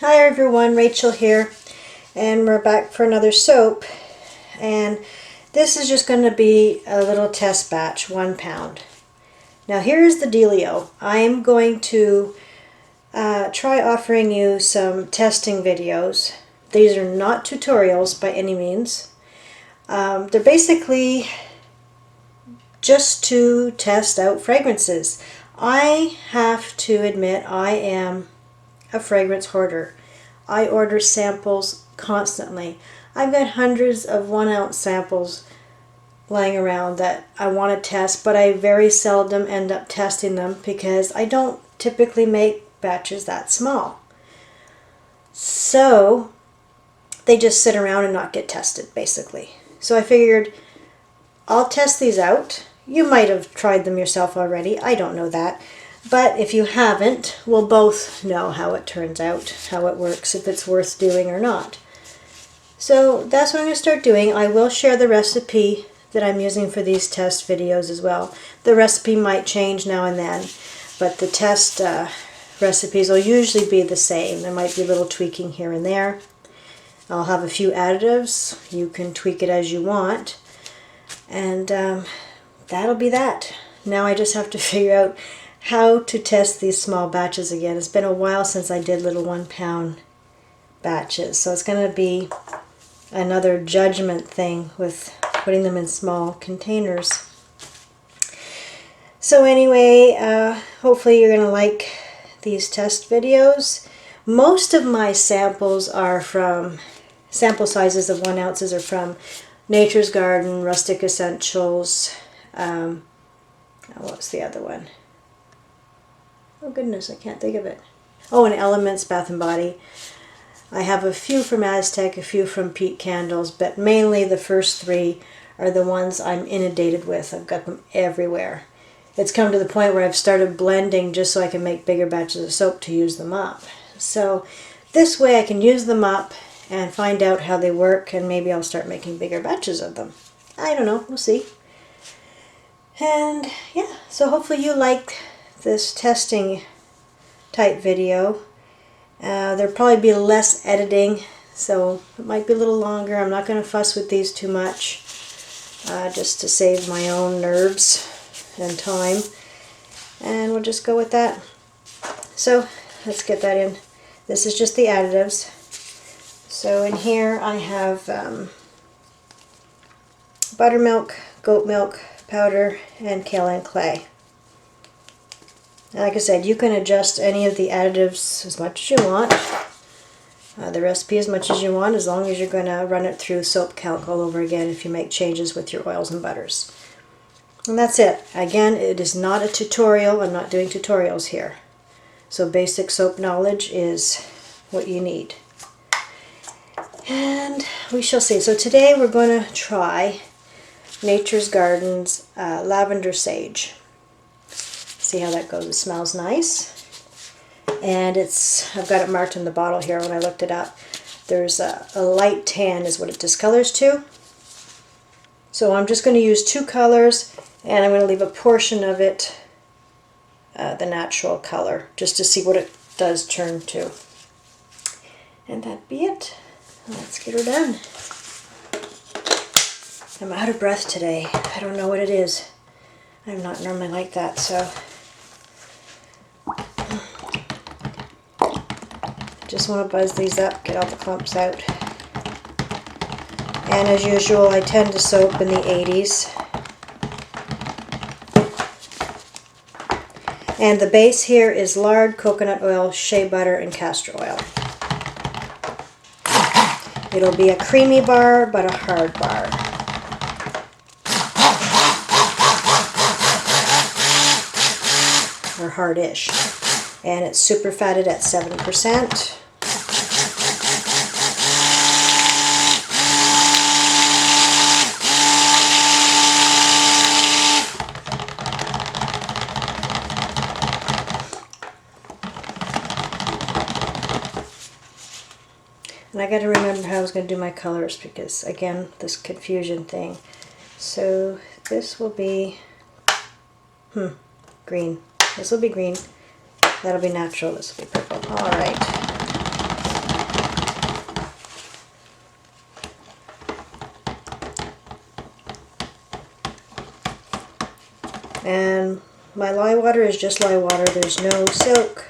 Hi everyone, Rachel here, and we're back for another soap, and this is just going to be a little test batch, 1 pound. Now here's the dealio. I'm going to try offering you some testing videos. These are not tutorials by any means. They're basically just to test out fragrances. I have to admit I am a fragrance hoarder. I order samples constantly. I've got hundreds of 1 ounce samples lying around that I want to test, but I very seldom end up testing them because I don't typically make batches that small. So they just sit around and not get tested, basically. So I figured I'll test these out. You might have tried them yourself already. I don't know that. But if you haven't, we'll both know how it turns out, how it works, if it's worth doing or not. So that's what I'm going to start doing. I will share the recipe that I'm using for these test videos as well. The recipe might change now and then, but the test recipes will usually be the same. There might be a little tweaking here and there. I'll have a few additives. You can tweak it as you want. And that'll be that. Now I just have to figure out how to test these small batches again. It's been a while since I did little 1 pound batches, so it's going to be another judgment thing with putting them in small containers. So anyway, hopefully you're going to like these test videos. Most of my samples are from, sample sizes of 1 ounces are from Nature's Garden, Rustic Essentials, what's the other one? Oh goodness, I can't think of it. Oh, and Elements, Bath & Body. I have a few from Aztec, a few from Peat Candles, but mainly the first 3 are the ones I'm inundated with. I've got them everywhere. It's come to the point where I've started blending just so I can make bigger batches of soap to use them up. So this way I can use them up and find out how they work, and maybe I'll start making bigger batches of them. I don't know, we'll see. And yeah, so hopefully you like this testing type video. There'll probably be less editing, so it might be a little longer. I'm not going to fuss with these too much, just to save my own nerves and time. And we'll just go with that. So let's get that in. This is just the additives. So in here I have buttermilk, goat milk powder, and kaolin clay. Like I said, you can adjust any of the additives as much as you want, the recipe as much as you want, as long as you're going to run it through soap calc all over again if you make changes with your oils and butters. And that's it. Again, it is not a tutorial. I'm not doing tutorials here. So basic soap knowledge is what you need. And we shall see. So today we're going to try Nature's Garden's Lavender Sage. See how that goes. It smells nice, and I've got it marked in the bottle here when I looked it up. There's a light tan is what it discolors to. So I'm just going to use 2 colors, and I'm going to leave a portion of it the natural color, just to see what it does turn to. And that'd be it. Let's get her done. I'm out of breath today. I don't know what it is. I'm not normally like that, so just want to buzz these up, get all the clumps out. And as usual, I tend to soap in the 80s. And the base here is lard, coconut oil, shea butter, and castor oil. It'll be a creamy bar, but a hard bar. Or hardish. And it's super fatted at 7%. And I got to remember how I was going to do my colors because, again, this confusion thing. So this will be green. This will be green. That'll be natural. This will be purple. All right. my lye water is just lye water. There's no silk.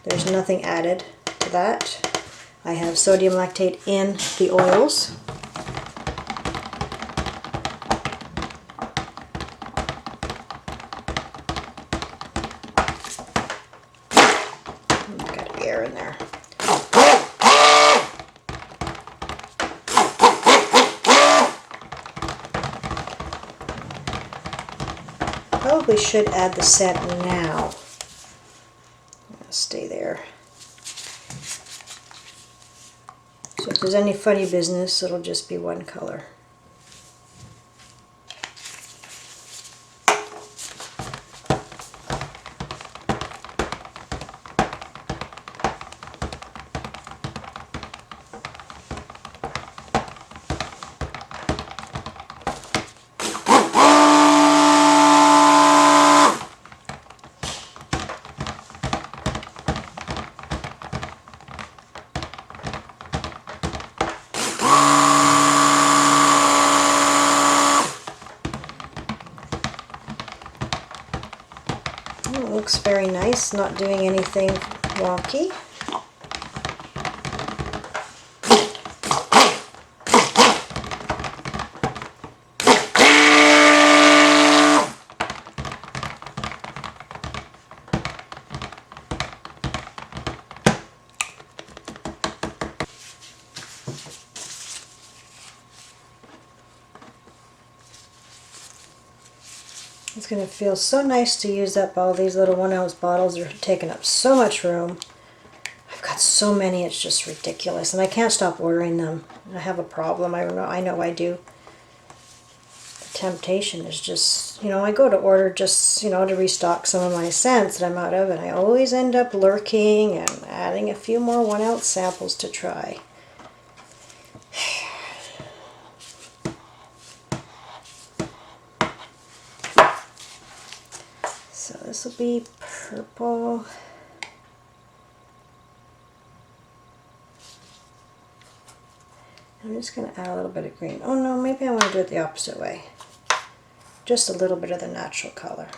There's nothing added to that. I have sodium lactate in the oils. Got air in there. Probably should add the scent now. Stay there. So if there's any funny business, it'll just be one color. It looks very nice, not doing anything wonky. It's going to feel so nice to use up all these little 1 ounce bottles. They're taking up so much room. I've got so many, it's just ridiculous. And I can't stop ordering them. I have a problem. I know I do. The temptation is just, you know, I go to order just, you know, to restock some of my scents that I'm out of. And I always end up lurking and adding a few more 1 ounce samples to try. So this will be purple. I'm just going to add a little bit of green. Oh no, maybe I want to do it the opposite way. Just a little bit of the natural color.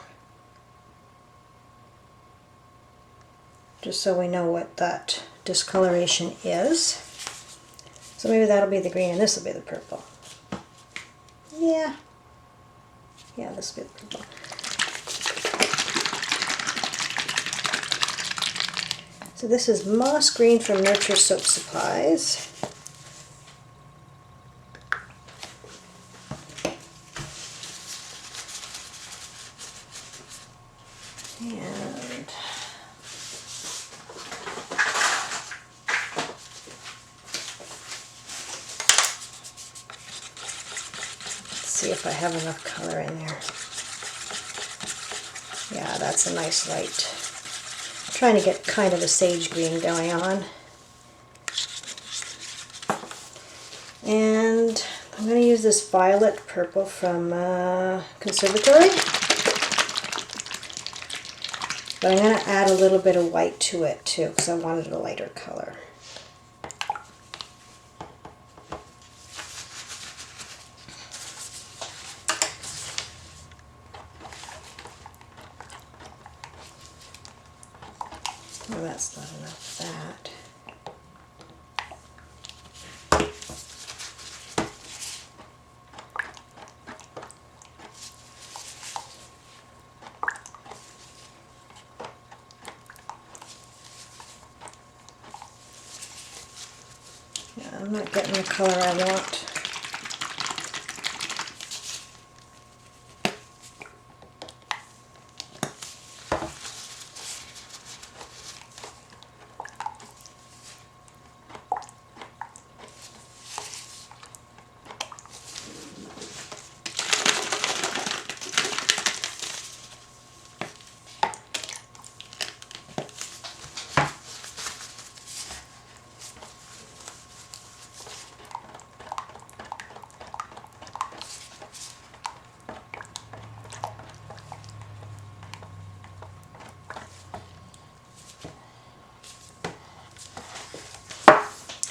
Just so we know what that discoloration is. So maybe that'll be the green and this will be the purple. Yeah. Yeah, this will be the purple. So this is Moss Green from Nurture Soap Supplies. And let's see if I have enough color in there. Yeah, that's a nice light. Trying to get kind of a sage green going on. And I'm going to use this violet purple from Conservatory. But I'm going to add a little bit of white to it too because I wanted a lighter color. Well, that's not enough of that. Yeah, I'm not getting the color I want.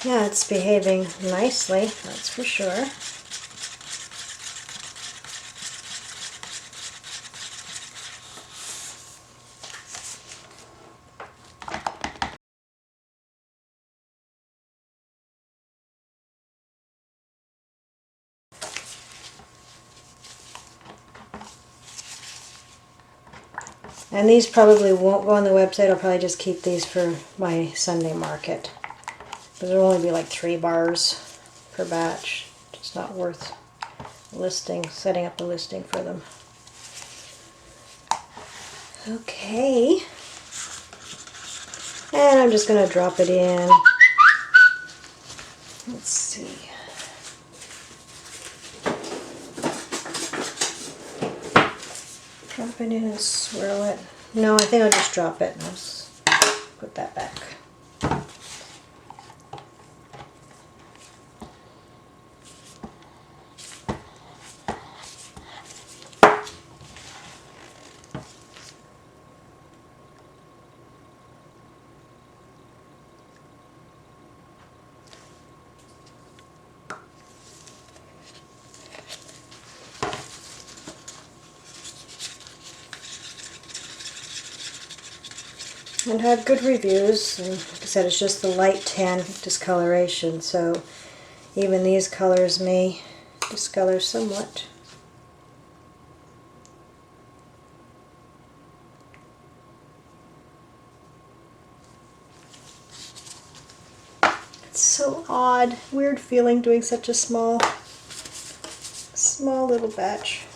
Yeah, it's behaving nicely, that's for sure. And these probably won't go on the website. I'll probably just keep these for my Sunday market. But there'll only be like 3 bars per batch. It's not worth setting up a listing for them. Okay. And I'm just going to drop it in. Let's see. Drop it in and swirl it. No, I think I'll just drop it and I'll just put that back. And had good reviews, and like I said, it's just the light tan discoloration, so even these colors may discolor somewhat. It's so odd, weird feeling doing such a small little batch.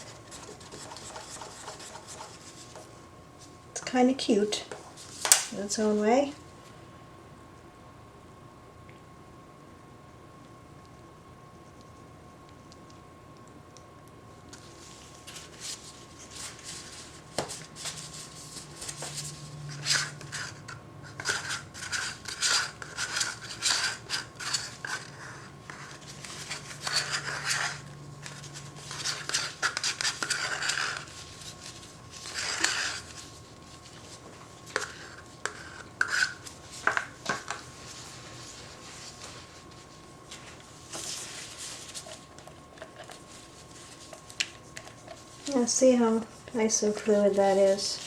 It's kind of cute in its own way. Yeah, see how nice and fluid that is.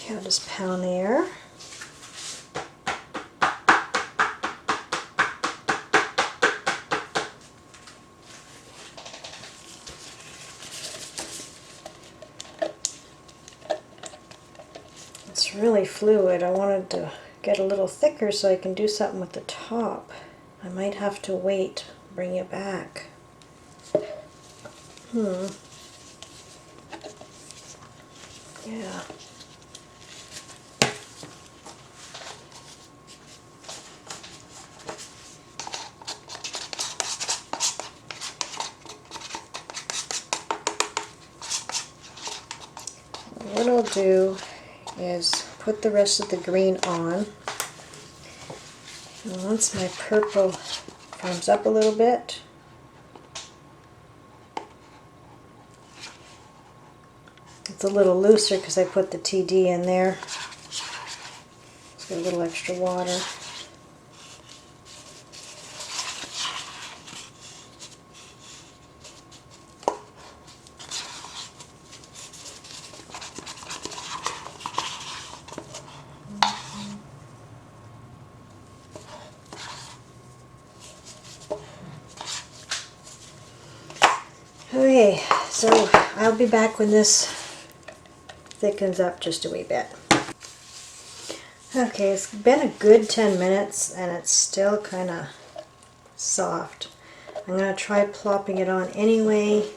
Okay, I'll just pound the air. It's really fluid. I wanted to get a little thicker so I can do something with the top. I might have to wait, bring it back. Yeah. What I'll do is put the rest of the green on. And once my purple comes up a little bit, it's a little looser because I put the TD in there. It's got a little extra water. Okay, so I'll be back when this thickens up just a wee bit. Okay, it's been a good 10 minutes and it's still kind of soft. I'm going to try plopping it on anyway.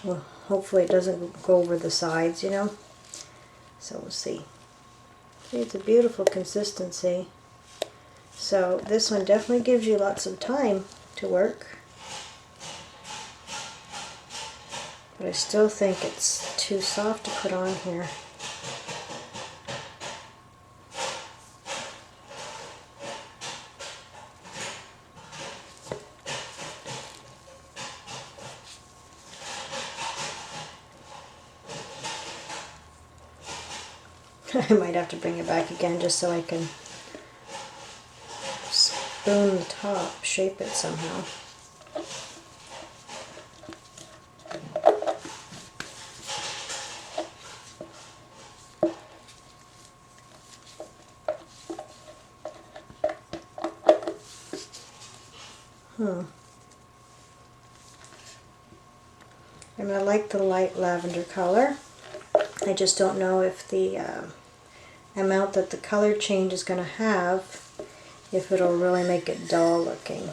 Well, hopefully it doesn't go over the sides, you know. So we'll see. See, it's a beautiful consistency. So this one definitely gives you lots of time to work. But I still think it's too soft to put on here. I might have to bring it back again just so I can spoon the top, shape it somehow. And I like the light lavender color. I just don't know if the amount that the color change is going to have, if it'll really make it dull looking.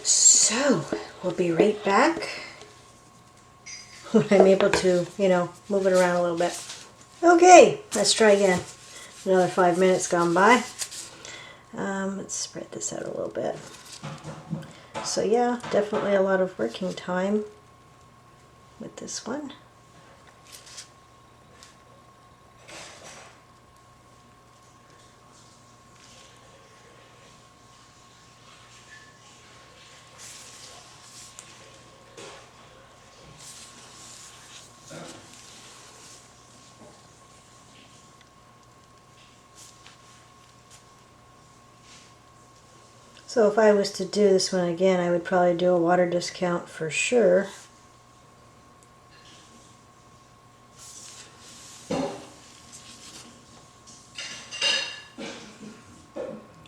So, we'll be right back when I'm able to, move it around a little bit. Okay, let's try again. Another 5 minutes gone by. Let's spread this out a little bit. So yeah, definitely a lot of working time with this one. So if I was to do this one again, I would probably do a water discount for sure.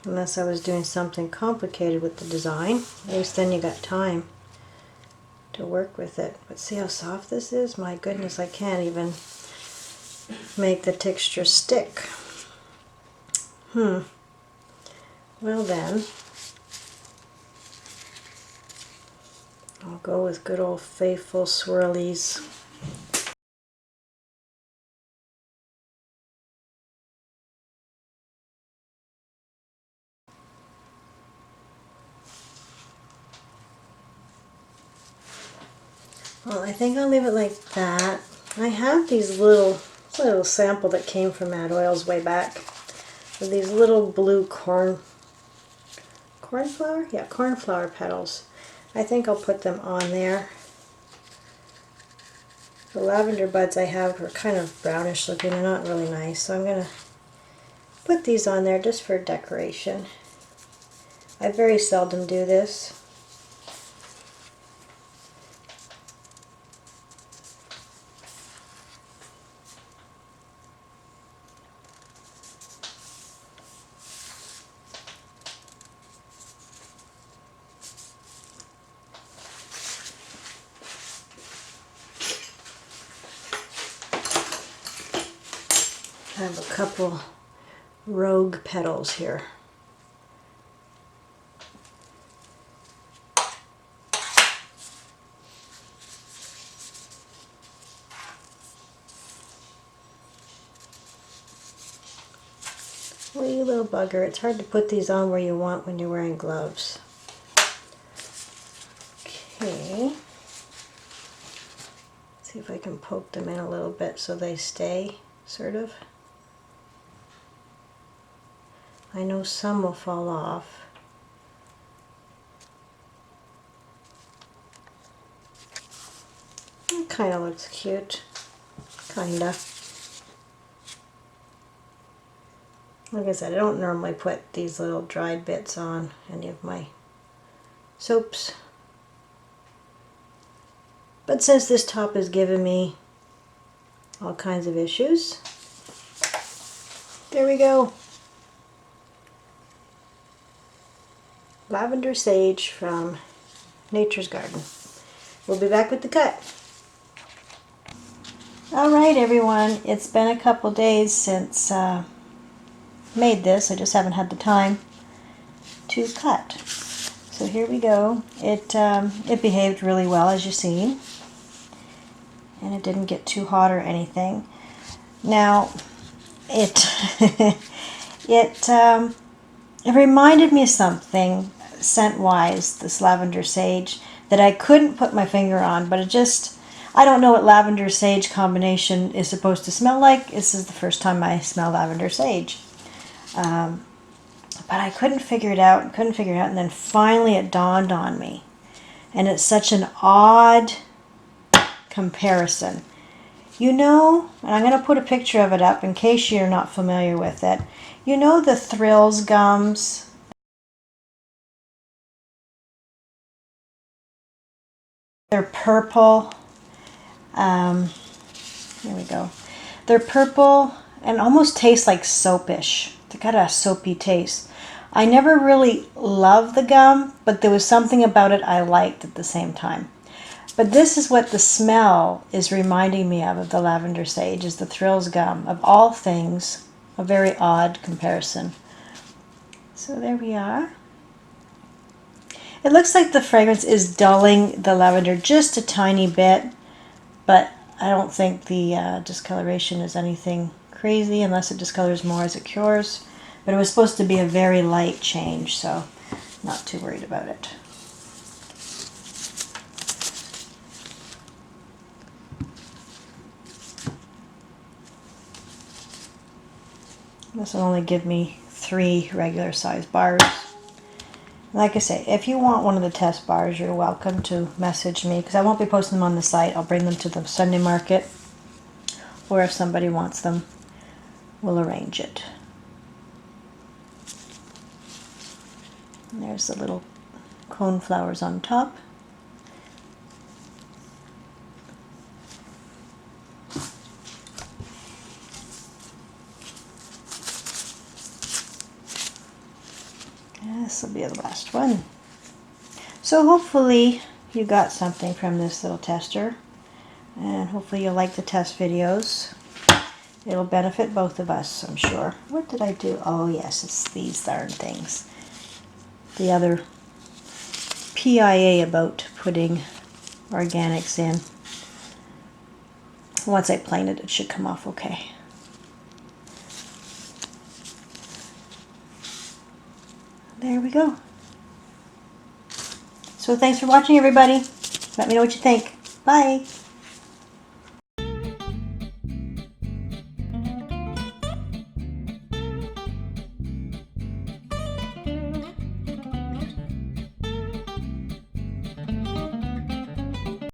Unless I was doing something complicated with the design. At least then you got time to work with it. But see how soft this is? My goodness, I can't even make the texture stick. Well then, I'll go with good old faithful swirlies. Well, I think I'll leave it like that. I have these little sample that came from Mad Oils way back. With these little blue cornflower? Yeah, cornflower petals. I think I'll put them on there. The lavender buds I have are kind of brownish looking. They're not really nice. So I'm going to put these on there just for decoration. I very seldom do this. I have a couple rogue petals here. Wee little bugger. It's hard to put these on where you want when you're wearing gloves. Okay. See if I can poke them in a little bit so they stay, sort of. I know some will fall off. It kind of looks cute. Kinda. Like I said, I don't normally put these little dried bits on any of my soaps. But since this top has given me all kinds of issues, there we go. Lavender Sage from Nature's Garden. We'll be back with the cut. Alright everyone, it's been a couple days since made this. I just haven't had the time to cut. So here we go. It behaved really well, as you've seen. And it didn't get too hot or anything. Now, it reminded me of something scent-wise, this Lavender Sage, that I couldn't put my finger on, but I don't know what lavender sage combination is supposed to smell like. This is the first time I smell lavender sage. But I couldn't figure it out, and then finally it dawned on me. And it's such an odd comparison. You know, and I'm going to put a picture of it up in case you're not familiar with it. You know the Thrills gums? They're purple. Here we go. They're purple and almost taste like soapish. They got a soapy taste. I never really loved the gum, but there was something about it I liked at the same time. But this is what the smell is reminding me of the lavender sage, is the Thrills gum. Of all things, a very odd comparison. So there we are. It looks like the fragrance is dulling the lavender just a tiny bit, but I don't think the discoloration is anything crazy unless it discolors more as it cures. But it was supposed to be a very light change, so not too worried about it. This will only give me 3 regular size bars. Like I say, if you want one of the test bars, you're welcome to message me, because I won't be posting them on the site. I'll bring them to the Sunday market, or if somebody wants them, we'll arrange it. And there's the little cone flowers on top. This will be the last one. So hopefully you got something from this little tester, and hopefully you'll like the test videos. It'll benefit both of us, I'm sure. What did I do? Oh yes, it's these darn things. The other PIA about putting organics in. Once I plane it, it should come off okay. There we go. So thanks for watching, everybody. Let me know what you think. Bye.